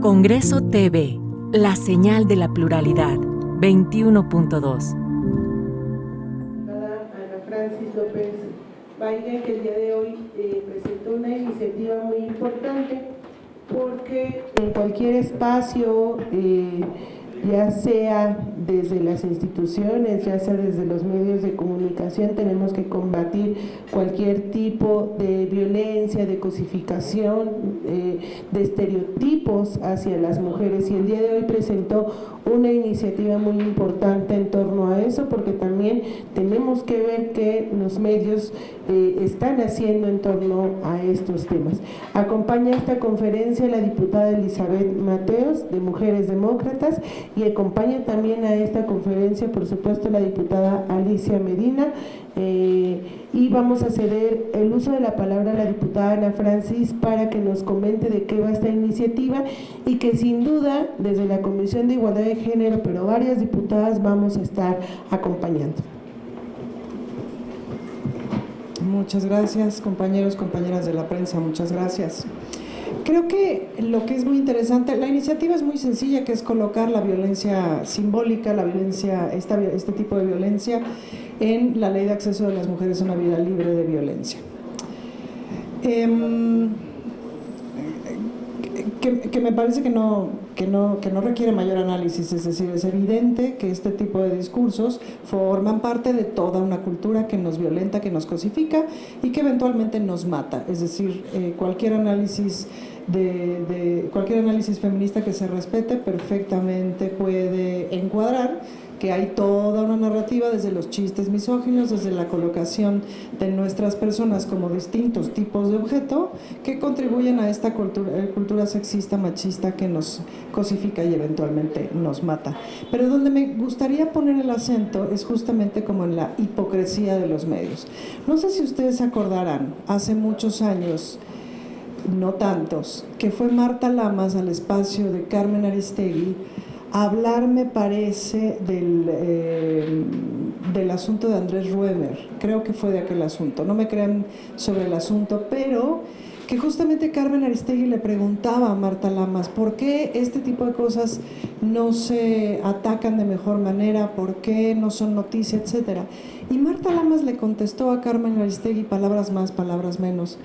Congreso TV, la señal de la pluralidad, 21.2. Ana Francis López Valle, que el día de hoy presentó una iniciativa muy importante, porque en cualquier espacio, ya sea desde las instituciones, ya sea desde los medios de comunicación, tenemos que combatir cualquier tipo de violencia, de cosificación, de estereotipos hacia las mujeres, y el día de hoy presentó una iniciativa muy importante en torno a eso, porque también tenemos que ver qué los medios están haciendo en torno a estos temas. Acompaña esta conferencia la diputada Elizabeth Mateos, de Mujeres Demócratas, y acompaña también a esta conferencia, por supuesto, la diputada Alicia Medina, y vamos a ceder el uso de la palabra a la diputada Ana Francis para que nos comente de qué va esta iniciativa, y que sin duda desde la Comisión de Igualdad de Género, pero varias diputadas vamos a estar acompañando. Muchas gracias, compañeros, compañeras de la prensa, muchas gracias. Creo que lo que es muy interesante, la iniciativa es muy sencilla, que es colocar la violencia simbólica, la violencia, este tipo de violencia, en la Ley de Acceso de las Mujeres a una Vida Libre de Violencia. Que me parece que no requiere mayor análisis, es decir, es evidente que este tipo de discursos forman parte de toda una cultura que nos violenta, que nos cosifica y que eventualmente nos mata. Es decir, cualquier análisis cualquier análisis feminista que se respete perfectamente puede encuadrar que hay toda una narrativa desde los chistes misóginos, desde la colocación de nuestras personas como distintos tipos de objeto que contribuyen a esta cultura sexista, machista que nos cosifica y eventualmente nos mata. Pero donde me gustaría poner el acento es justamente como en la hipocresía de los medios. No sé si ustedes se acordarán, hace muchos años, no tantos, que fue Marta Lamas al espacio de Carmen Aristegui a hablar, me parece, del asunto de Andrés Ruemer. Creo que fue de aquel asunto, no me crean sobre el asunto, pero que justamente Carmen Aristegui le preguntaba a Marta Lamas por qué este tipo de cosas no se atacan de mejor manera, por qué no son noticia, etcétera. Y Marta Lamas le contestó a Carmen Aristegui, palabras más, palabras menos: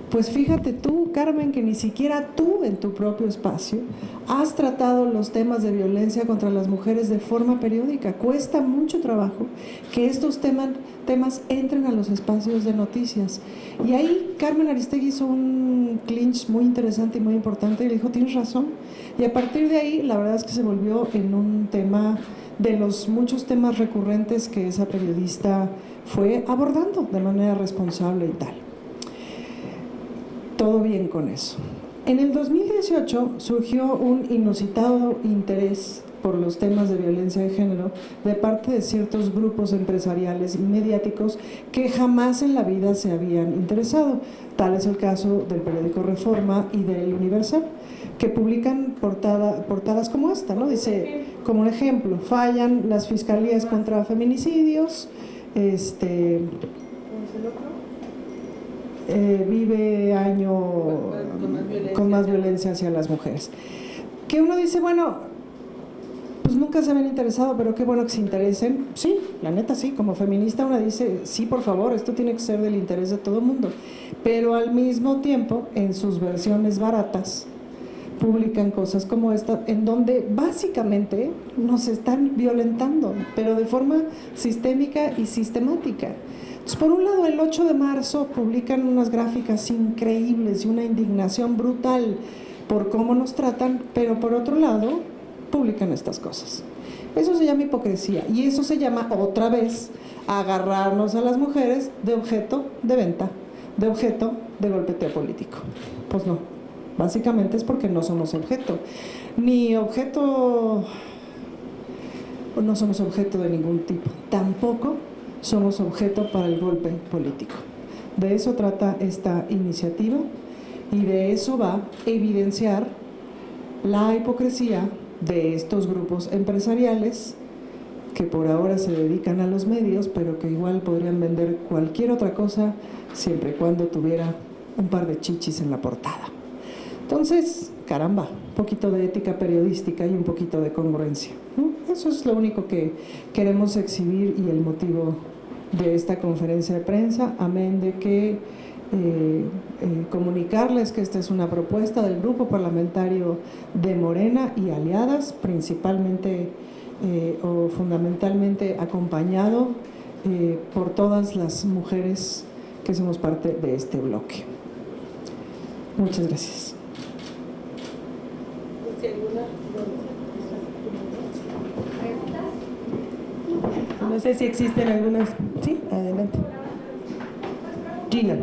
pues fíjate tú, Carmen, que ni siquiera tú en tu propio espacio has tratado los temas de violencia contra las mujeres de forma periódica. Cuesta mucho trabajo que estos temas entren a los espacios de noticias. Y ahí Carmen Aristegui hizo un clinch muy interesante y muy importante y le dijo, tienes razón. Y a partir de ahí, la verdad es que se volvió en un tema de los muchos temas recurrentes que esa periodista fue abordando de manera responsable y tal. Todo bien con eso. En el 2018 surgió un inusitado interés por los temas de violencia de género de parte de ciertos grupos empresariales y mediáticos que jamás en la vida se habían interesado. Tal es el caso del periódico Reforma y del Universal, que publican portadas como esta, ¿no? Dice, como un ejemplo, fallan las fiscalías contra feminicidios, vive año con más violencia hacia las mujeres. Que uno dice, bueno, pues nunca se habían interesado, pero qué bueno que se interesen. Sí, la neta sí, como feminista uno dice, sí, por favor, esto tiene que ser del interés de todo el mundo. Pero al mismo tiempo, en sus versiones baratas, publican cosas como esta, en donde básicamente nos están violentando, pero de forma sistémica y sistemática. Entonces, por un lado, el 8 de marzo publican unas gráficas increíbles y una indignación brutal por cómo nos tratan, pero por otro lado, publican estas cosas. Eso se llama hipocresía y eso se llama, otra vez, agarrarnos a las mujeres de objeto de venta, de objeto de golpeteo político. Pues no, básicamente es porque no somos objeto, no somos objeto de ningún tipo, tampoco somos objeto para el golpe político. De eso trata esta iniciativa y de eso va a evidenciar la hipocresía de estos grupos empresariales que por ahora se dedican a los medios, pero que igual podrían vender cualquier otra cosa siempre y cuando tuviera un par de chichis en la portada. Entonces, caramba, un poquito de ética periodística y un poquito de congruencia, ¿no? Eso es lo único que queremos exhibir y el motivo de esta conferencia de prensa, amén de que comunicarles que esta es una propuesta del Grupo Parlamentario de Morena y aliadas, principalmente o fundamentalmente acompañado por todas las mujeres que somos parte de este bloque. Muchas gracias. No sé si existen algunas. Sí, adelante. Gina.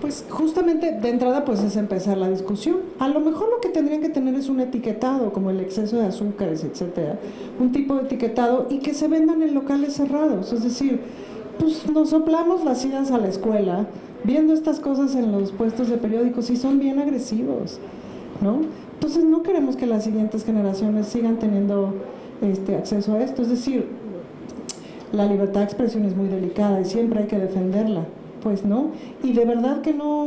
Pues justamente de entrada pues es empezar la discusión. A lo mejor lo que tendrían que tener es un etiquetado, como el exceso de azúcares, etcétera, un tipo de etiquetado y que se vendan en locales cerrados. Es decir, pues nos soplamos las idas a la escuela viendo estas cosas en los puestos de periódicos y son bien agresivos, ¿no? Entonces no queremos que las siguientes generaciones sigan teniendo acceso a esto. Es decir, la libertad de expresión es muy delicada y siempre hay que defenderla, pues, ¿no? Y de verdad que no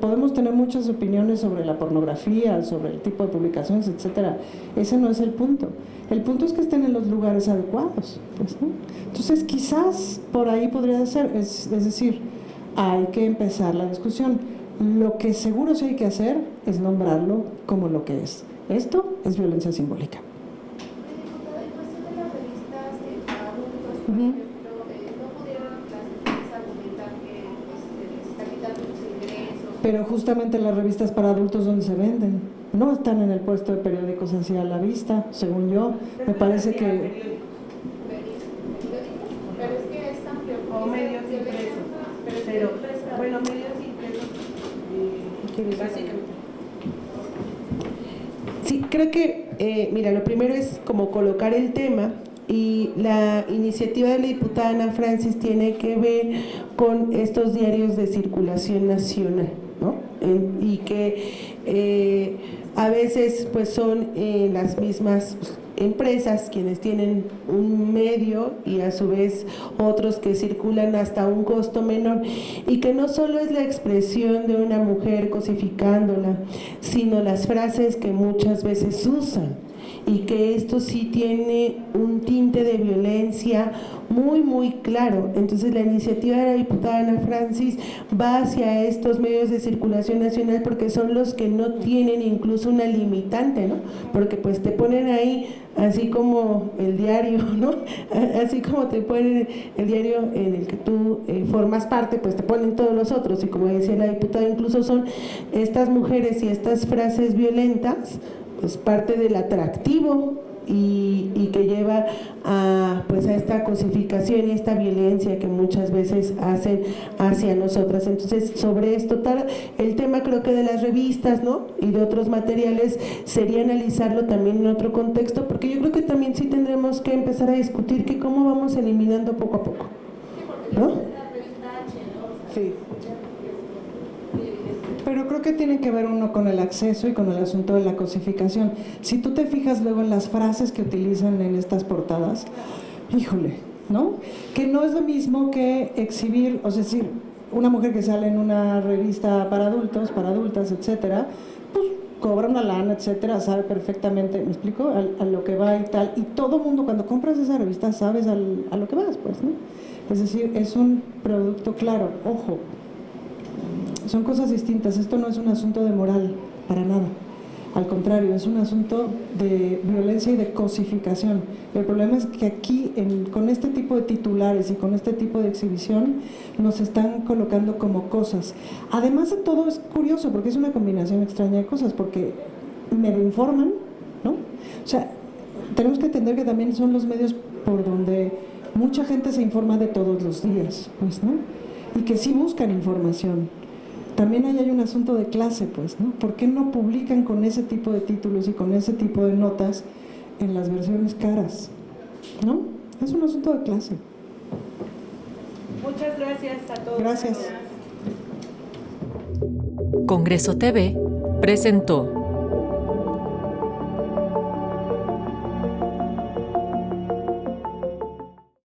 podemos tener muchas opiniones sobre la pornografía, sobre el tipo de publicaciones, etcétera. Ese no es el punto. El punto es que estén en los lugares adecuados, pues, ¿no? Entonces, quizás por ahí podría ser, es decir, hay que empezar la discusión. Lo que seguro sí hay que hacer es nombrarlo como lo que es. Esto es violencia simbólica. Pero justamente las revistas para adultos donde se venden no están en el puesto de periódicos así a la vista, según yo. Me parece que... Pero es que es amplio. O medios impresos. Pero, bueno, medios impresos. Básicamente. Sí, creo que, mira, lo primero es como colocar el tema. Y la iniciativa de la diputada Ana Francis tiene que ver con estos diarios de circulación nacional, ¿no? Y que a veces pues son las mismas empresas quienes tienen un medio y a su vez otros que circulan hasta un costo menor, y que no solo es la expresión de una mujer cosificándola, sino las frases que muchas veces usan, y que esto sí tiene un tinte de violencia muy, muy claro. Entonces la iniciativa de la diputada Ana Francis va hacia estos medios de circulación nacional porque son los que no tienen incluso una limitante, ¿no? Porque pues te ponen ahí, así como el diario, ¿no? Así como te ponen el diario en el que tú formas parte, pues te ponen todos los otros, y como decía la diputada, incluso son estas mujeres y estas frases violentas pues parte del atractivo y que lleva a esta cosificación y esta violencia que muchas veces hacen hacia nosotras. Entonces, sobre esto, el tema creo que de las revistas, ¿no? Y de otros materiales sería analizarlo también en otro contexto, porque yo creo que también sí tendremos que empezar a discutir que cómo vamos eliminando poco a poco, ¿no? Sí. Pero creo que tiene que ver uno con el acceso y con el asunto de la cosificación. Si tú te fijas luego en las frases que utilizan en estas portadas, híjole, ¿no? Que no es lo mismo que exhibir, o sea, decir, una mujer que sale en una revista para adultos, para adultas, etcétera, pues cobra una lana, etcétera, sabe perfectamente, ¿me explico? A lo que va y tal. Y todo mundo, cuando compras esa revista, sabes a lo que vas, pues, ¿no? Es decir, es un producto claro, ojo. Son cosas distintas. Esto no es un asunto de moral, para nada. Al contrario, es un asunto de violencia y de cosificación. El problema es que aquí, con este tipo de titulares y con este tipo de exhibición, nos están colocando como cosas. Además de todo, es curioso, porque es una combinación extraña de cosas, porque me lo informan, ¿no? O sea, tenemos que entender que también son los medios por donde mucha gente se informa de todos los días, pues, ¿no? Y que sí buscan información. También ahí hay un asunto de clase, pues, ¿no? ¿Por qué no publican con ese tipo de títulos y con ese tipo de notas en las versiones caras? ¿No? Es un asunto de clase. Muchas gracias a todos. Gracias. Congreso TV presentó